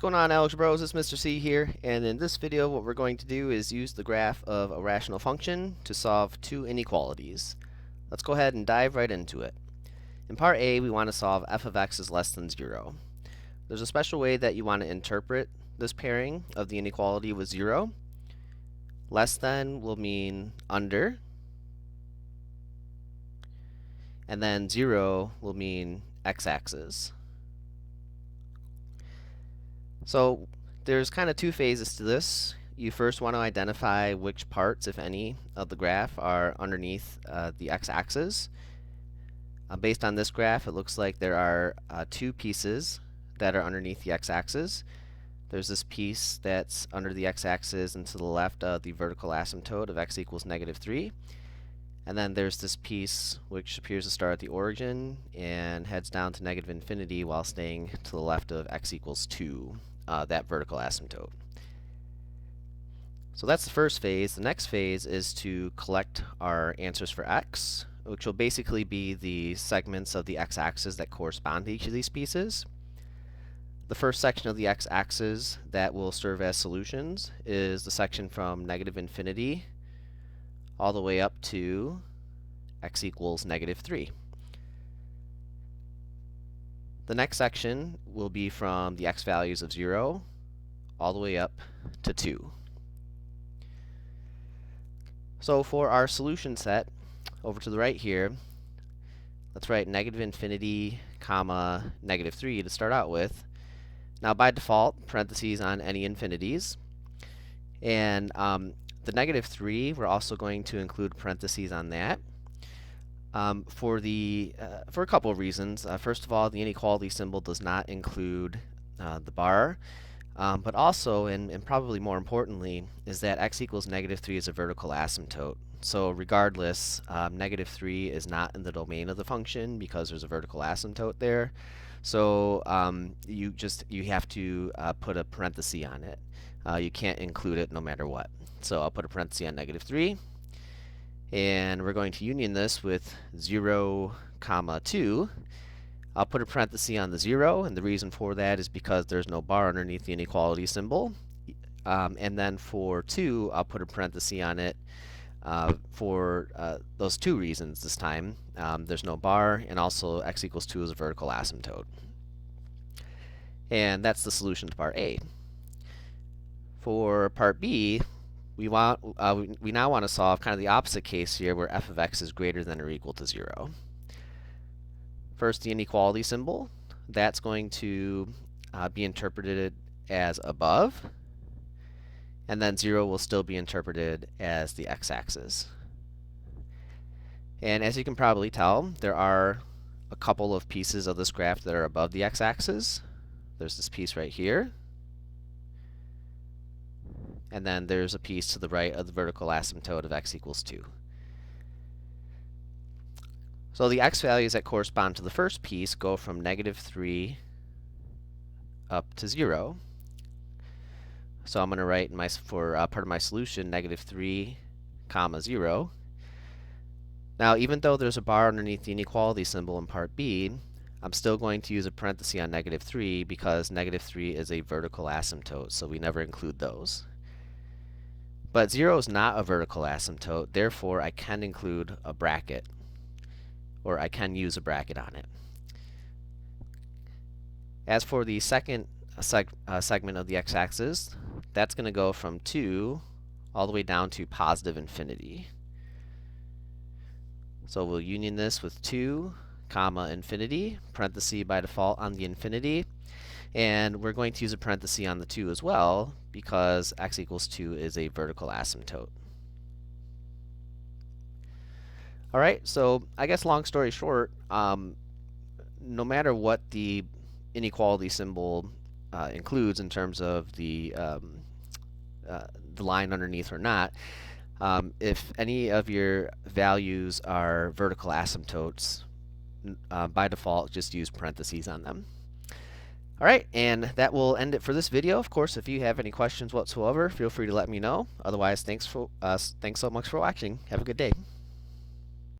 going on, Algebra Bros? It's Mr. C here, and in this video what we're going to do is use the graph of a rational function to solve two inequalities. Let's go ahead and dive right into it. In part A, we want to solve f of x is less than 0. There's a special way that you want to interpret this pairing of the inequality with 0. Less than will mean under, and then 0 will mean x-axis. So there's kind of two phases to this. You first want to identify which parts, if any, of the graph are underneath the x-axis. Based on this graph, it looks like there are two pieces that are underneath the x-axis. There's this piece that's under the x-axis and to the left of the vertical asymptote of x equals -3. And then there's this piece which appears to start at the origin and heads down to -infinity while staying to the left of x equals 2, that vertical asymptote. So that's the first phase. The next phase is to collect our answers for x, which will basically be the segments of the x-axis that correspond to each of these pieces. The first section of the x-axis that will serve as solutions is the section from -infinity all the way up to x equals -3. The next section will be from the x values of 0 all the way up to 2. So for our solution set, over to the right here, let's write -infinity, comma, -3 to start out with. Now by default, parentheses on any infinities. And the -3, we're also going to include parentheses on that. For a couple of reasons. First of all, the inequality symbol does not include the bar, but also, and probably more importantly, is that x equals -3 is a vertical asymptote. So regardless, -3 is not in the domain of the function because there's a vertical asymptote there. So you have to put a parenthesis on it. You can't include it no matter what. So I'll put a parenthesis on -3. And we're going to union this with 0, comma 2. I'll put a parenthesis on the 0, and the reason for that is because there's no bar underneath the inequality symbol. And then for 2, I'll put a parenthesis on it for those two reasons this time. There's no bar, and also x equals 2 is a vertical asymptote. And that's the solution to part A. For part B, we now want to solve kind of the opposite case here, where f of x is greater than or equal to 0. First, the inequality symbol. That's going to be interpreted as above, and then 0 will still be interpreted as the x-axis. And as you can probably tell, there are a couple of pieces of this graph that are above the x-axis. There's this piece right here. And then there's a piece to the right of the vertical asymptote of x equals 2. So the x values that correspond to the first piece go from -3 up to 0. So I'm going to write for part of my solution -3, comma 0. Now even though there's a bar underneath the inequality symbol in part B, I'm still going to use a parenthesis on -3 because -3 is a vertical asymptote, so we never include those. But 0 is not a vertical asymptote, therefore I can include a bracket, or I can use a bracket on it. As for the second segment of the x-axis, that's going to go from 2 all the way down to +infinity. So we'll union this with 2, comma infinity, parenthesis by default on the infinity. And we're going to use a parenthesis on the 2 as well, because x equals 2 is a vertical asymptote. Alright, so I guess long story short, no matter what the inequality symbol includes in terms of the line underneath or not, if any of your values are vertical asymptotes, by default just use parentheses on them. Alright, and that will end it for this video. Of course, if you have any questions whatsoever, feel free to let me know. Otherwise, thanks so much for watching. Have a good day.